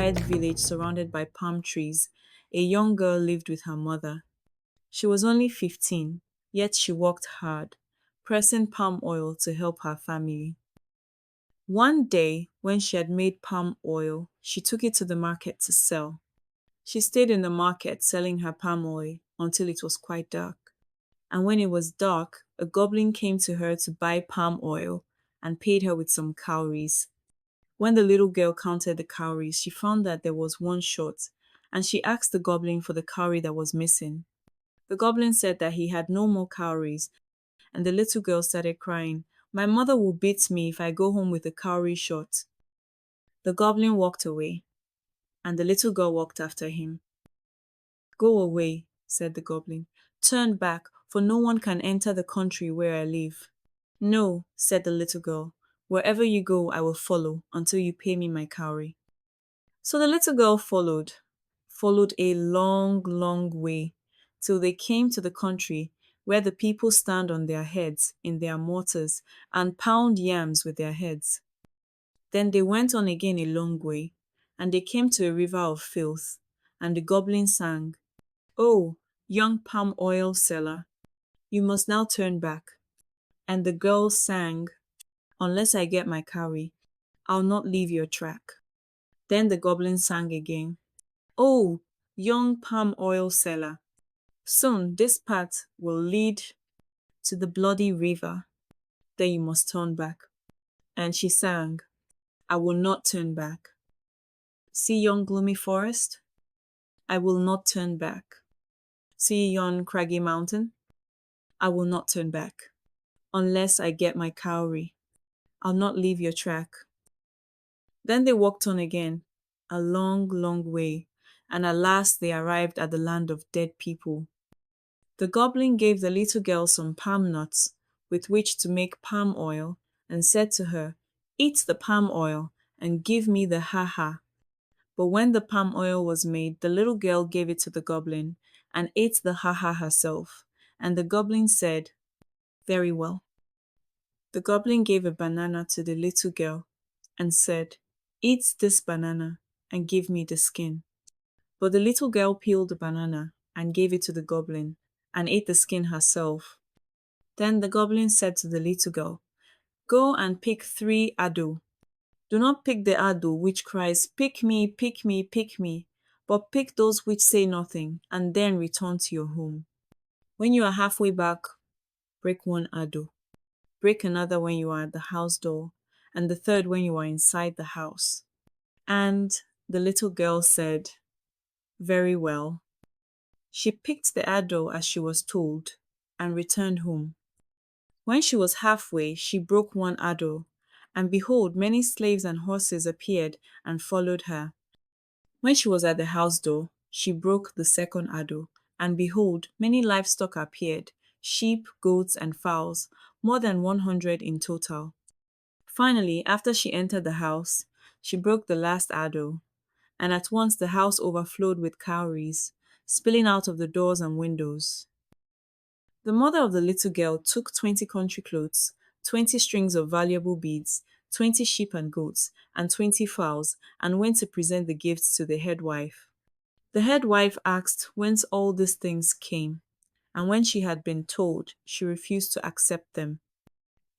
quiet village surrounded by palm trees, a young girl lived with her mother. She was only 15, yet she worked hard, pressing palm oil to help her family. One day, when she had made palm oil, she took it to the market to sell. She stayed in the market selling her palm oil until it was quite dark. And when it was dark, a goblin came to her to buy palm oil and paid her with some cowries. When the little girl counted the cowries, she found that there was one short, and she asked the goblin for the cowrie that was missing. The goblin said that he had no more cowries, and the little girl started crying. My mother will beat me if I go home with a cowrie short. The goblin walked away, and the little girl walked after him. Go away, said the goblin. Turn back, for no one can enter the country where I live. No, said the little girl. Wherever you go, I will follow until you pay me my cowrie. So the little girl followed a long, long way, till they came to the country where the people stand on their heads in their mortars and pound yams with their heads. Then they went on again a long way, and they came to a river of filth, and the goblin sang, Oh, young palm oil seller, you must now turn back. And the girl sang, Unless I get my cowrie, I'll not leave your track. Then the goblin sang again, Oh, young palm oil seller, soon this path will lead to the bloody river. Then you must turn back. And she sang, I will not turn back. See yon gloomy forest? I will not turn back. See yon craggy mountain? I will not turn back. Unless I get my cowrie, I'll not leave your track. Then they walked on again, a long, long way, and at last they arrived at the land of dead people. The goblin gave the little girl some palm nuts with which to make palm oil and said to her, Eat the palm oil and give me the ha-ha. But when the palm oil was made, the little girl gave it to the goblin and ate the ha-ha herself. And the goblin said, Very well. The goblin gave a banana to the little girl and said, Eat this banana and give me the skin. But the little girl peeled the banana and gave it to the goblin and ate the skin herself. Then the goblin said to the little girl, Go and pick 3 ado. Do not pick the ado which cries, Pick me, pick me, pick me, but pick those which say nothing, and then return to your home. When you are halfway back, break 1 ado. Break another when you are at the house door, and the third when you are inside the house. And the little girl said, Very well. She picked the ado as she was told, and returned home. When she was halfway, she broke 1 ado, and behold, many slaves and horses appeared and followed her. When she was at the house door, she broke the 2nd ado, and behold, many livestock appeared, sheep, goats, and fowls, more than 100 in total. Finally, after she entered the house, she broke the last ado, and at once the house overflowed with cowries, spilling out of the doors and windows. The mother of the little girl took 20 country clothes, 20 strings of valuable beads, 20 sheep and goats, and 20 fowls, and went to present the gifts to the head wife. The head wife asked whence all these things came, and when she had been told, she refused to accept them.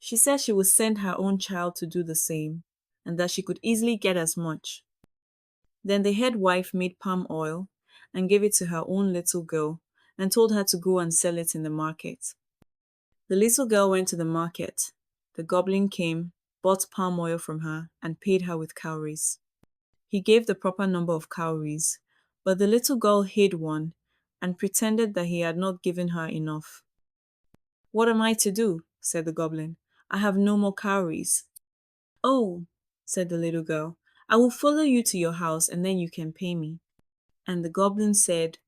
She said she would send her own child to do the same, and that she could easily get as much. Then the head wife made palm oil and gave it to her own little girl, and told her to go and sell it in the market. The little girl went to the market. The goblin came, bought palm oil from her, and paid her with cowries. He gave the proper number of cowries, but the little girl hid one and pretended that he had not given her enough. What am I to do? Said the goblin. I have no more cowries. Oh, said the little girl, I will follow you to your house and then you can pay me. And the goblin said,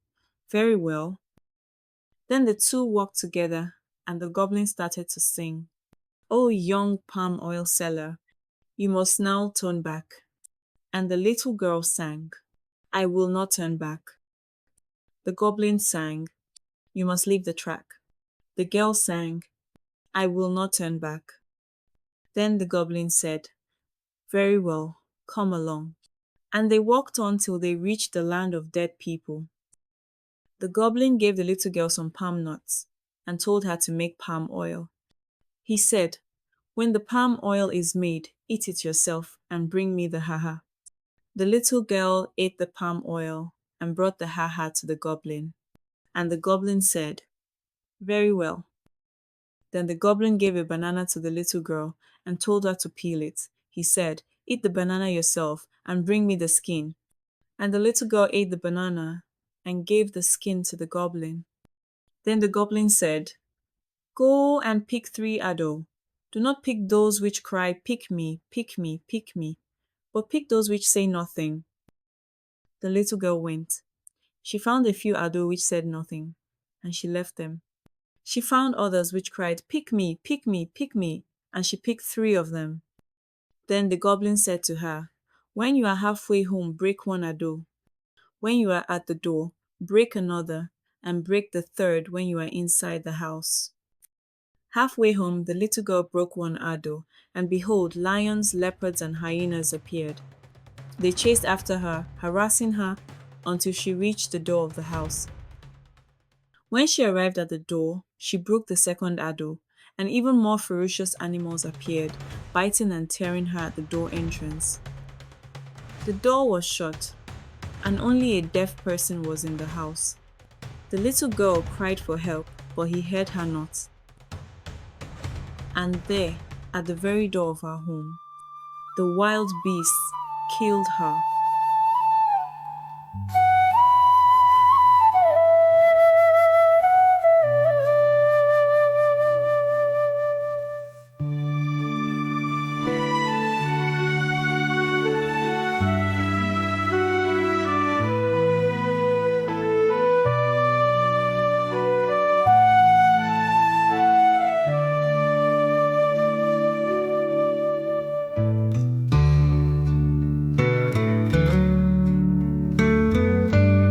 Very well. Then the two walked together, and the goblin started to sing, Oh, young palm oil seller, you must now turn back. And the little girl sang, I will not turn back. The goblin sang, You must leave the track. The girl sang, I will not turn back. Then the goblin said, Very well, come along. And they walked on till they reached the land of dead people. The goblin gave the little girl some palm nuts and told her to make palm oil. He said, "When the palm oil is made, eat it yourself and bring me the haha." The little girl ate the palm oil and brought the haha to the goblin. And the goblin said, "Very well." Then the goblin gave a banana to the little girl and told her to peel it. He said, "Eat the banana yourself and bring me the skin." And the little girl ate the banana and gave the skin to the goblin. Then the goblin said, "Go and pick 3 addo. Do not pick those which cry, 'Pick me, pick me, pick me,' but pick those which say nothing." The little girl went. She found a few addo which said nothing, and she left them. She found others which cried, "Pick me, pick me, pick me," and she picked 3 of them. Then the goblin said to her, "When you are halfway home, break 1 addo. When you are at the door, break another, and break the third when you are inside the house." Halfway home, the little girl broke 1 addo, and behold, lions, leopards, and hyenas appeared. They chased after her, harassing her, until she reached the door of the house. When she arrived at the door, she broke the 2nd addo, and even more ferocious animals appeared, biting and tearing her at the door entrance. The door was shut, and only a deaf person was in the house. The little girl cried for help, but he heard her not. And there, at the very door of her home, the wild beasts killed her